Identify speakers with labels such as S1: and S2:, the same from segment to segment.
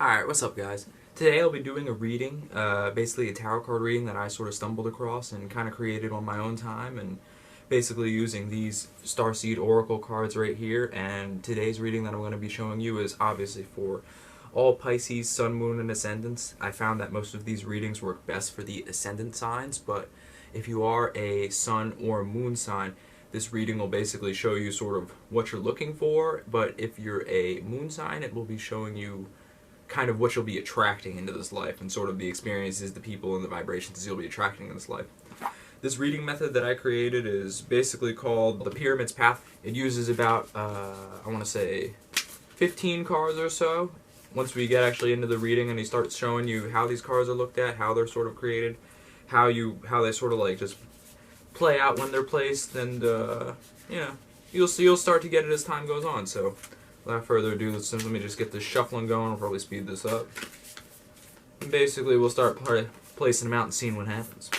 S1: Alright, what's up guys? Today I'll be doing a reading, basically a tarot card reading that I sort of stumbled across and kind of created on my own time, and basically using these Starseed Oracle cards right here. And today's reading that I'm going to be showing you is obviously for all Pisces, Sun, Moon, and Ascendants. I found that most of these readings work best for the Ascendant signs, but if you are a Sun or a Moon sign, this reading will basically show you sort of what you're looking for. But if you're a Moon sign, it will be showing you kind of what you'll be attracting into this life and sort of the experiences, the people, and the vibrations you'll be attracting in this life. This reading method that I created is basically called the Pyramid's Path. It uses about, I want to say, 15 cards or so. Once we get actually into the reading and he starts showing you how these cards are looked at, how they're sort of created, how they sort of like just play out when they're placed, and you'll start to get it as time goes on. So without further ado, let me just get this shuffling going. I'll probably speed this up. And basically, we'll start placing them out and seeing what happens.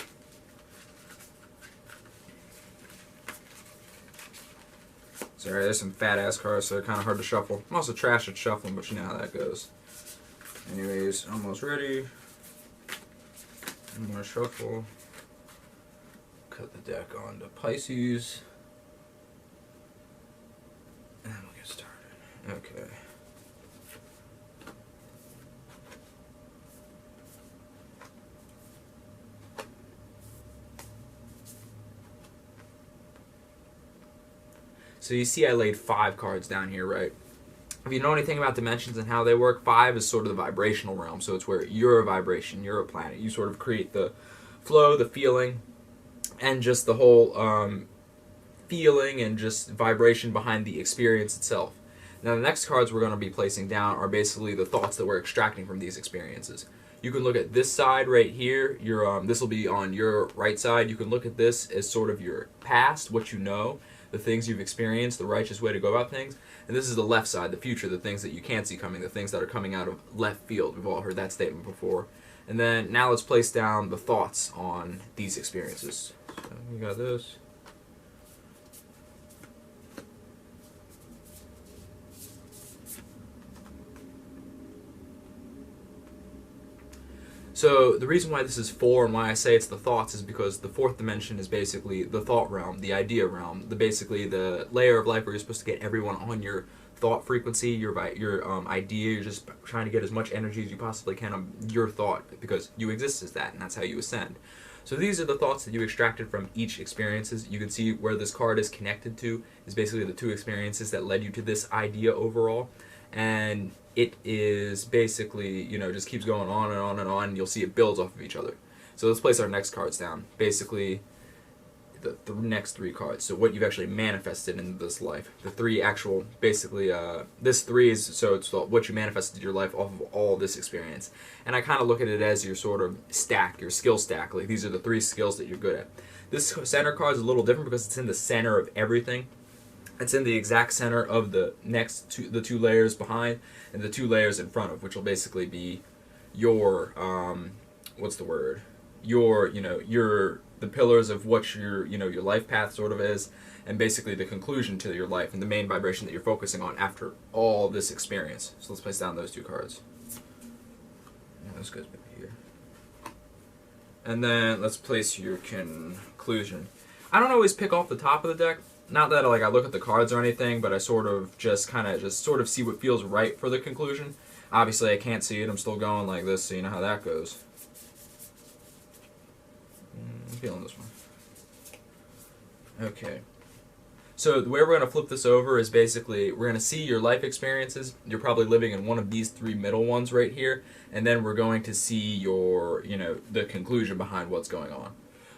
S1: Sorry, there's some fat-ass cards, so they're kind of hard to shuffle. I'm also trash at shuffling, but you know how that goes. Anyways, almost ready. I'm going to shuffle. Cut the deck onto Pisces. And we'll get started. Okay. So you see I laid 5 cards down here, right? If you know anything about dimensions and how they work, 5 is sort of the vibrational realm. So it's where you're a vibration, you're a planet. You sort of create the flow, the feeling, and just the whole feeling and just vibration behind the experience itself. Now the next cards we're going to be placing down are basically the thoughts that we're extracting from these experiences. You can look at this side right here. This will be on your right side. You can look at this as sort of your past, what you know, the things you've experienced, the righteous way to go about things. And this is the left side, the future, the things that you can't see coming, the things that are coming out of left field. We've all heard that statement before. And then now let's place down the thoughts on these experiences. So we got this. So the reason why this is 4 and why I say it's the thoughts is because the 4th dimension is basically the thought realm, the idea realm, basically the layer of life where you're supposed to get everyone on your thought frequency, your idea. You're just trying to get as much energy as you possibly can on your thought, because you exist as that, and that's how you ascend. So these are the thoughts that you extracted from each experiences. You can see where this card is connected to is basically the 2 experiences that led you to this idea overall. And it is basically, just keeps going on and on and on, and you'll see it builds off of each other. So let's place our next cards down. Basically, the next 3 cards. So what you've actually manifested in this life. The 3 actual, basically, this 3 is, so it's what you manifested in your life off of all this experience. And I kind of look at it as your sort of stack, your skill stack. Like, these are the 3 skills that you're good at. This center card is a little different because it's in the center of everything. It's in the exact center of the the 2 layers behind and the 2 layers in front of, which will basically be your, what's the word? The pillars of what your life path sort of is, and basically the conclusion to your life and the main vibration that you're focusing on after all this experience. So let's place down those 2 cards. Yeah, this goes back here. And then let's place your conclusion. I don't always pick off the top of the deck. Not that I look at the cards or anything, but I sort of just see what feels right for the conclusion. Obviously, I can't see it. I'm still going like this, so you know how that goes. I'm feeling this one. Okay. So the way we're going to flip this over is basically we're going to see your life experiences. You're probably living in one of these 3 middle ones right here, and then we're going to see your, the conclusion behind what's going on.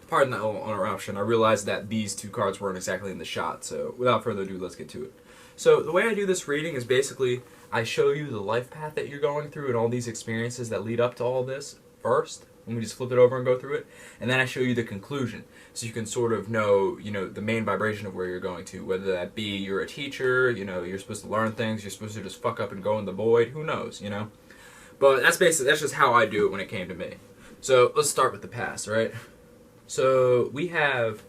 S1: Pardon the interruption. I realized that these 2 cards weren't exactly in the shot, so without further ado, let's get to it. So the way I do this reading is basically I show you the life path that you're going through and all these experiences that lead up to all this first, and we just flip it over and go through it, and then I show you the conclusion, so you can sort of know, the main vibration of where you're going to, whether that be you're a teacher, you're supposed to learn things, you're supposed to just fuck up and go in the void, who knows, But that's just how I do it when it came to me. So let's start with the past, right? So we have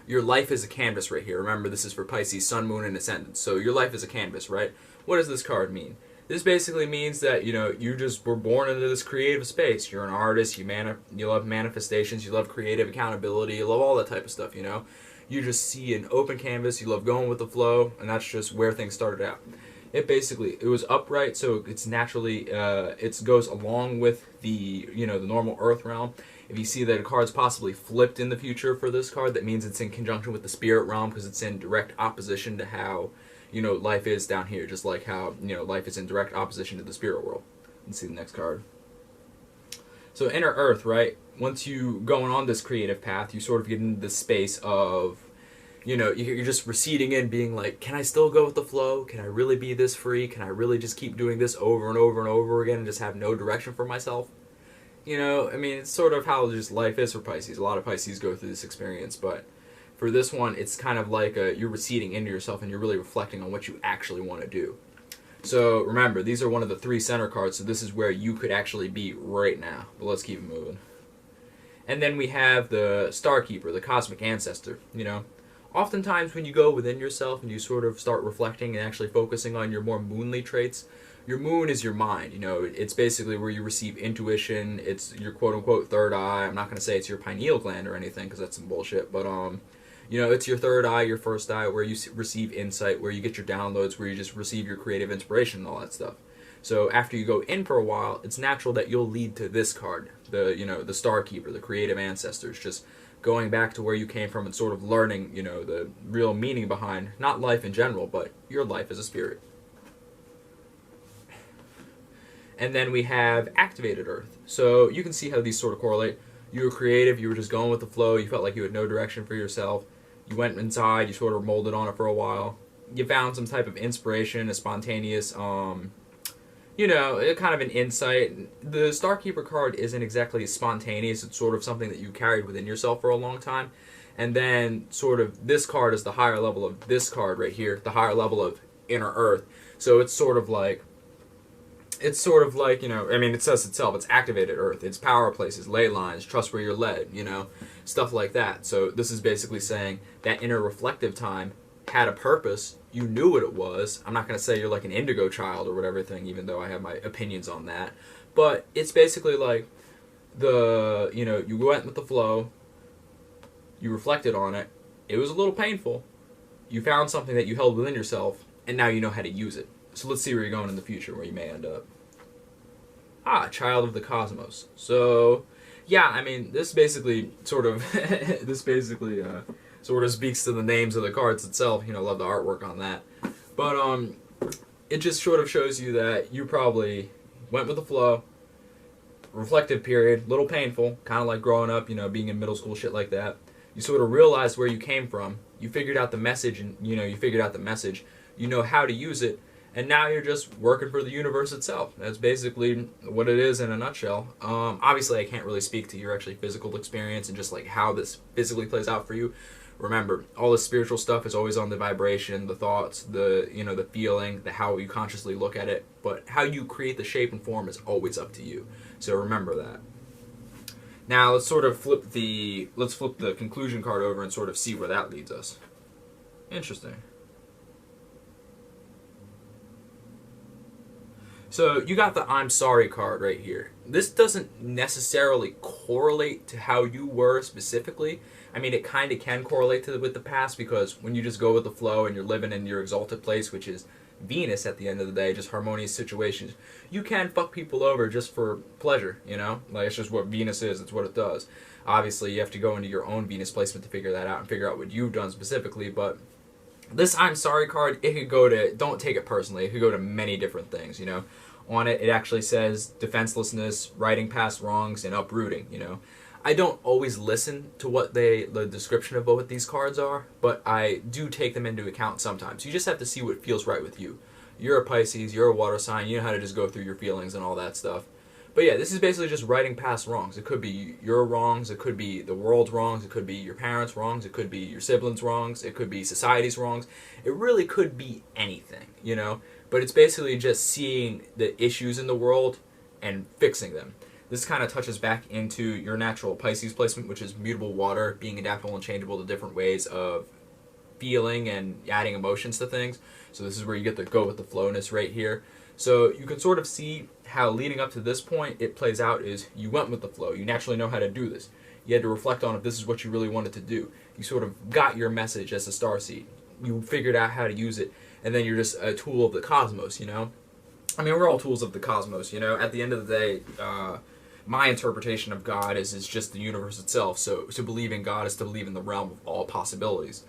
S1: your life is a canvas right here. Remember, this is for Pisces, Sun, Moon, and Ascendant. So your life is a canvas, right? What does this card mean? This basically means that, you just were born into this creative space. You're an artist, you love manifestations, you love creative accountability, you love all that type of stuff. You just see an open canvas, you love going with the flow, and that's just where things started out. It was upright, so it's naturally, it goes along with the normal earth realm. If you see that a card's possibly flipped in the future for this card, that means it's in conjunction with the spirit realm, because it's in direct opposition to how life is down here, just like how, life is in direct opposition to the spirit world. Let's see the next card. So inner earth, right? Once you going on this creative path, you sort of get into this space of, you're just receding in, being like, can I still go with the flow? Can I really be this free? Can I really just keep doing this over and over and over again and just have no direction for myself? It's sort of how just life is for Pisces. A lot of Pisces go through this experience, but for this one, it's kind of like you're receding into yourself and you're really reflecting on what you actually want to do. So remember, these are one of the 3 center cards, so this is where you could actually be right now. But let's keep moving. And then we have the Star Keeper, the Cosmic Ancestor. Oftentimes when you go within yourself and you sort of start reflecting and actually focusing on your more moonly traits, your moon is your mind. It's basically where you receive intuition. It's your quote-unquote third eye. I'm not going to say it's your pineal gland or anything, because that's some bullshit, but it's your third eye, your first eye, where you receive insight, where you get your downloads, where you just receive your creative inspiration and all that stuff. So after you go in for a while, it's natural that you'll lead to this card, the Star Keeper, the creative ancestors, just going back to where you came from and sort of learning, the real meaning behind, not life in general, but your life as a spirit. And then we have activated earth. So you can see how these sort of correlate. You were creative, you were just going with the flow, you felt like you had no direction for yourself. You went inside, you sort of molded on it for a while. You found some type of inspiration, a spontaneous, kind of an insight. The Starkeeper card isn't exactly spontaneous, it's sort of something that you carried within yourself for a long time. And then sort of this card is the higher level of this card right here, the higher level of inner earth. So it's sort of like, it says itself, it's activated earth, it's power places, ley lines, trust where you're led, stuff like that. So this is basically saying that inner reflective time had a purpose, you knew what it was. I'm not going to say you're like an indigo child or whatever thing, even though I have my opinions on that. But it's basically like you went with the flow, you reflected on it, it was a little painful, you found something that you held within yourself, and now you know how to use it. So let's see where you're going in the future, where you may end up. Child of the Cosmos. So, yeah, this basically sort of sort of speaks to the names of the cards itself. Love the artwork on that. But it just sort of shows you that you probably went with the flow, reflective period, little painful, kind of like growing up, being in middle school, shit like that. You sort of realized where you came from. You figured out the message, and you know how to use it. And now you're just working for the universe itself. That's basically what it is in a nutshell. Obviously, I can't really speak to your actually physical experience and just like how this physically plays out for you. Remember, all the spiritual stuff is always on the vibration, the thoughts, the feeling, the how you consciously look at it. But how you create the shape and form is always up to you. So remember that. Now let's sort of flip the conclusion card over and sort of see where that leads us. Interesting. So you got the I'm sorry card right here. This doesn't necessarily correlate to how you were specifically. It kind of can correlate with the past, because when you just go with the flow and you're living in your exalted place, which is Venus at the end of the day, just harmonious situations, you can fuck people over just for pleasure, Like, it's just what Venus is, it's what it does. Obviously, you have to go into your own Venus placement to figure that out and figure out what you've done specifically, but this I'm sorry card, it could go to, don't take it personally, it could go to many different things, On it actually says defenselessness, righting past wrongs, and uprooting, I don't always listen to what the description of what these cards are, but I do take them into account sometimes. You just have to see what feels right with you. You're a Pisces, you're a water sign, you know how to just go through your feelings and all that stuff. But yeah, this is basically just righting past wrongs. It could be your wrongs, it could be the world's wrongs, it could be your parents' wrongs, it could be your siblings' wrongs, it could be society's wrongs. It really could be anything, But it's basically just seeing the issues in the world and fixing them. This kind of touches back into your natural Pisces placement, which is mutable water, being adaptable and changeable to different ways of feeling and adding emotions to things. So this is where you get the go with the flowness right here. So you can sort of see how leading up to this point it plays out is you went with the flow. You naturally know how to do this. You had to reflect on if this is what you really wanted to do. You sort of got your message as a starseed. You figured out how to use it, and then you're just a tool of the cosmos, you know? I mean, we're all tools of the cosmos, you know? At the end of the day, my interpretation of God is just the universe itself. So to believe in God is to believe in the realm of all possibilities.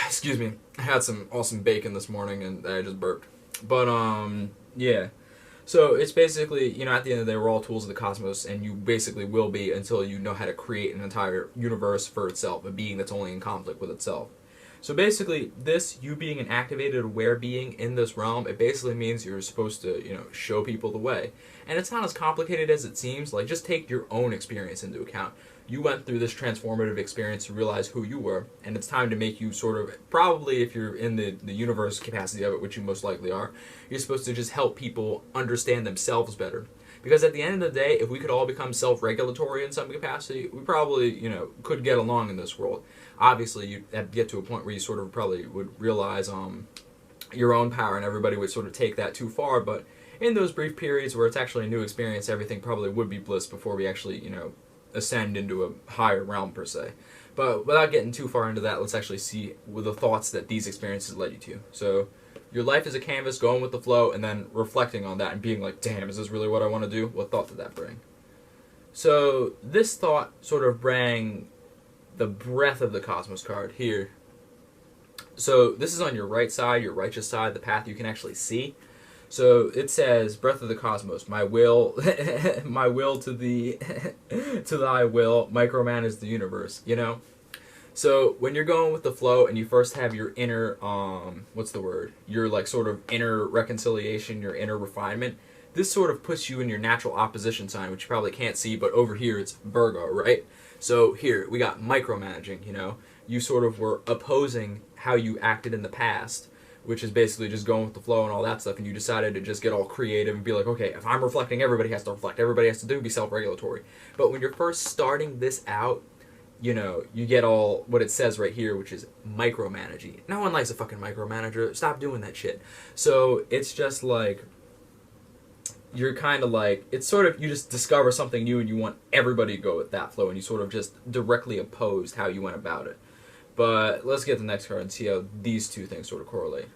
S1: Excuse me. I had some awesome bacon this morning, and I just burped. But, yeah. So it's basically, you know, at the end of the day, we're all tools of the cosmos, and you basically will be until you know how to create an entire universe for itself, a being that's only in conflict with itself. So basically, this, you being an activated, aware being in this realm, it basically means you're supposed to, you know, show people the way. And it's not as complicated as it seems. Like, just take your own experience into account. You went through this transformative experience to realize who you were, and it's time to make you sort of, probably if you're in the universe capacity of it, which you most likely are, you're supposed to just help people understand themselves better. Because at the end of the day, if we could all become self-regulatory in some capacity, we probably, you know, could get along in this world. Obviously, you get to a point where you sort of probably would realize your own power, and everybody would sort of take that too far, but in those brief periods where it's actually a new experience, everything probably would be bliss before we actually, you know, ascend into a higher realm per se. But without getting too far into that, let's actually see with the thoughts that these experiences led you to. So your life is a canvas, going with the flow, and then reflecting on that and being like, damn, is this really what I want to do? What thought did that bring? So this thought sort of bring the breath of the cosmos card here. So this is on your right side, your righteous side, the path you can actually see. So it says, breath of the cosmos, my will, my will to the, to thy will, micromanage the universe, you know? So when you're going with the flow and you first have your inner, what's the word? Your like sort of inner reconciliation, your inner refinement, this sort of puts you in your natural opposition sign, which you probably can't see, but over here it's Virgo, right? So here we got micromanaging, you know? You sort of were opposing how you acted in the past, which is basically just going with the flow and all that stuff, and you decided to just get all creative and be like, okay, if I'm reflecting, everybody has to reflect, everybody has to be self-regulatory. But when you're first starting this out, you know, you get all what it says right here, which is micromanaging. No one likes a fucking micromanager. Stop doing that shit. So it's just like, you're kind of like, it's sort of, you just discover something new and you want everybody to go with that flow, and you sort of just directly opposed how you went about it. But let's get the next card and see how these two things sort of correlate.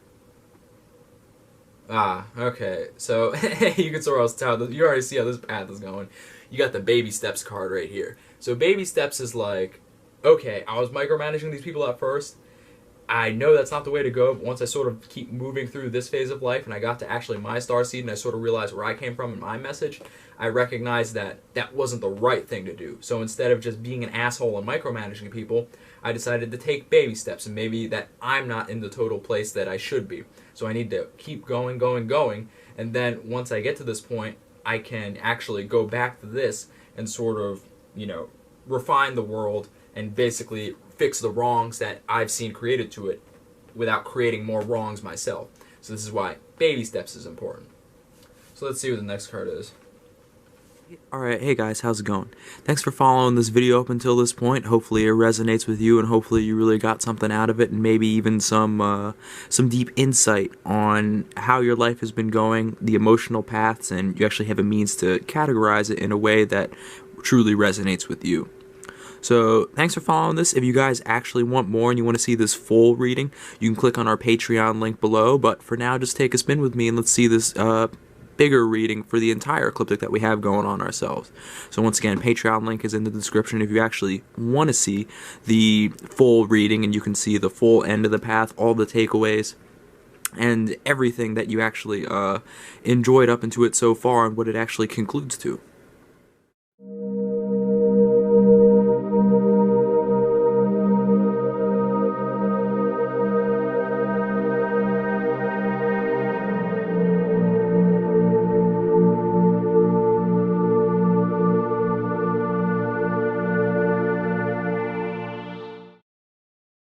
S1: Ah, okay. So you can sort of tell, you already see how this path is going. You got the baby steps card right here. So baby steps is like, okay, I was micromanaging these people at first. I know that's not the way to go, but once I sort of keep moving through this phase of life and I got to actually my starseed and I sort of realized where I came from and my message, I recognized that that wasn't the right thing to do. So instead of just being an asshole and micromanaging people, I decided to take baby steps, and maybe that I'm not in the total place that I should be. So I need to keep going, and then once I get to this point, I can actually go back to this and sort of, you know, refine the world and basically fix the wrongs that I've seen created to it without creating more wrongs myself. So this is why baby steps is important. So let's see what the next card is.
S2: Alright, hey guys, how's it going? Thanks for following this video up until this point. Hopefully it resonates with you, and hopefully you really got something out of it, and maybe even some deep insight on how your life has been going, the emotional paths, and you actually have a means to categorize it in a way that truly resonates with you. So, thanks for following this. If you guys actually want more and you want to see this full reading, you can click on our Patreon link below, but for now, just take a spin with me and let's see this bigger reading for the entire ecliptic that we have going on ourselves. So once again, Patreon link is in the description if you actually want to see the full reading, and you can see the full end of the path, all the takeaways, and everything that you actually enjoyed up into it so far and what it actually concludes to.